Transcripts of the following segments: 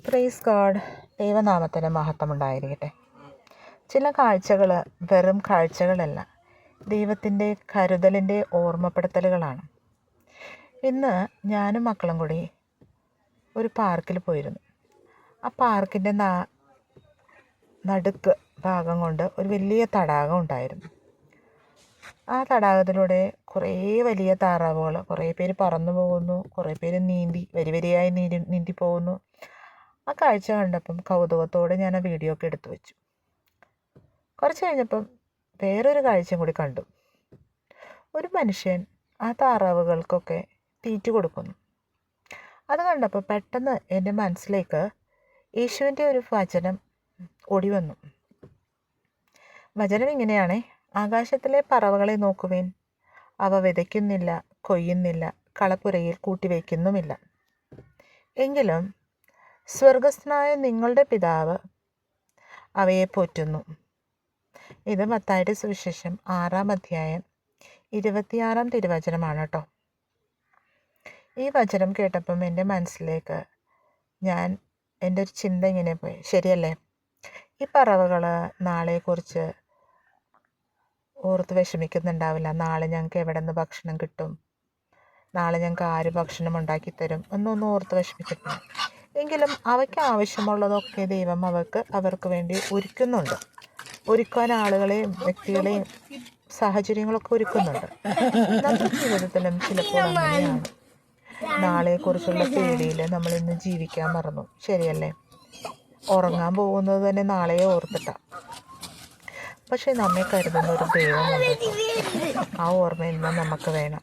Praise God. ദൈവനാമത്തിന് മഹത്വമുണ്ടായിരിക്കട്ടെ. ചില കാഴ്ചകൾ വെറും കാഴ്ചകളല്ല, ദൈവത്തിൻ്റെ കരുതലിൻ്റെ ഓർമ്മപ്പെടുത്തലുകളാണ്. ഇന്ന് ഞാനും മക്കളും കൂടി ഒരു പാർക്കിൽ പോയിരുന്നു. ആ പാർക്കിൻ്റെ നടുക്ക് ഭാഗം കൊണ്ട് ഒരു വലിയ തടാകം ഉണ്ടായിരുന്നു. ആ തടാകത്തിലൂടെ കുറേ വലിയ താറാവുകൾ, കുറേ പേര് പറന്നു പോകുന്നു, കുറേ പേര് വരിവരിയായി നീന്തി പോകുന്നു. ആ കാഴ്ച കണ്ടപ്പം കൗതുകത്തോടെ ഞാൻ ആ വീഡിയോ ഒക്കെ എടുത്തു വെച്ചു. കുറച്ച് കഴിഞ്ഞപ്പം വേറൊരു കാഴ്ചയും കൂടി കണ്ടു. ഒരു മനുഷ്യൻ ആ താറാവുകൾക്കൊക്കെ തീറ്റ കൊടുക്കുന്നു. അത് കണ്ടപ്പോൾ പെട്ടെന്ന് എൻ്റെ മനസ്സിലേക്ക് യേശുവിൻ്റെ ഒരു വചനം ഓടി വന്നു. വചനം ഇങ്ങനെയാണേ: ആകാശത്തിലെ പറവകളെ നോക്കുവേൻ, അവ വിതയ്ക്കുന്നില്ല, കൊയ്യുന്നില്ല, കളപ്പുരയിൽ കൂട്ടിവയ്ക്കുന്നുമില്ല, എങ്കിലും സ്വർഗസ്ഥനായ നിങ്ങളുടെ പിതാവ് അവയെ പോറ്റുന്നു. ഇത് മത്തായിയുടെ സുവിശേഷം 6-ാം അധ്യായം 26-ാം തിരുവചനമാണ് കേട്ടോ. ഈ വചനം കേട്ടപ്പം എൻ്റെ മനസ്സിലേക്ക് എൻ്റെ ഒരു ചിന്ത ഇങ്ങനെ പോയി, ശരിയല്ലേ? ഈ പറവകൾ നാളെക്കുറിച്ച് ഓർത്ത് വിഷമിക്കുന്നുണ്ടാവില്ല. നാളെ ഞങ്ങൾക്ക് എവിടെ നിന്ന് ഭക്ഷണം കിട്ടും, നാളെ ഞങ്ങൾക്ക് ആര് ഭക്ഷണം ഉണ്ടാക്കിത്തരും എന്നൊന്നും ഓർത്ത് വിഷമിച്ചിട്ടില്ല. എങ്കിലും അവയ്ക്ക് ആവശ്യമുള്ളതൊക്കെ ദൈവം അവർക്ക് വേണ്ടി ഒരുക്കുന്നുണ്ട്. ഒരുക്കാൻ ആളുകളെയും വ്യക്തികളെയും സാഹചര്യങ്ങളൊക്കെ ഒരുക്കുന്നുണ്ട്. നമ്മുടെ ജീവിതത്തിലും ചിലപ്പോൾ അങ്ങനെയാണ്. നാളെക്കുറിച്ചുള്ള പേടിയിൽ നമ്മൾ ഇന്ന് ജീവിക്കാൻ മറന്നു, ശരിയല്ലേ? ഉറങ്ങാൻ പോകുന്നത് തന്നെ നാളെയെ ഓർത്തിട്ടാണ്. പക്ഷെ നമ്മെ കരുതുന്ന ഒരു ദൈവമുണ്ട്. ആ ഓർമ്മ ഇന്ന് നമുക്ക് വേണം.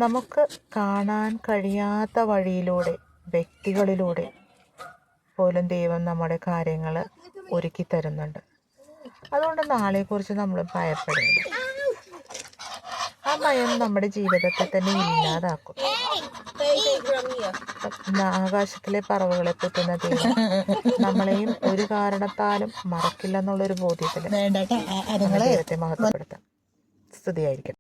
നമുക്ക് കാണാൻ കഴിയാത്ത വഴിയിലൂടെ, വ്യക്തികളിലൂടെ പോലും ദൈവം നമ്മുടെ കാര്യങ്ങൾ ഒരുക്കി തരുന്നുണ്ട്. അതുകൊണ്ട് നാളെക്കുറിച്ച് നമ്മൾ ഭയപ്പെടേണ്ട. ആ ഭയം നമ്മുടെ ജീവിതത്തെ തന്നെ ഇല്ലാതാക്കും. ആകാശത്തിലെ പറവകളെ പോറ്റുന്ന ദൈവം നമ്മളെയും ഒരു കാരണത്താലും മറക്കില്ലെന്നുള്ളൊരു ബോധ്യത്തിൽ ദൈവത്തെ മഹത്വപ്പെടുത്താം. സ്തുതിയായിരിക്കട്ടെ.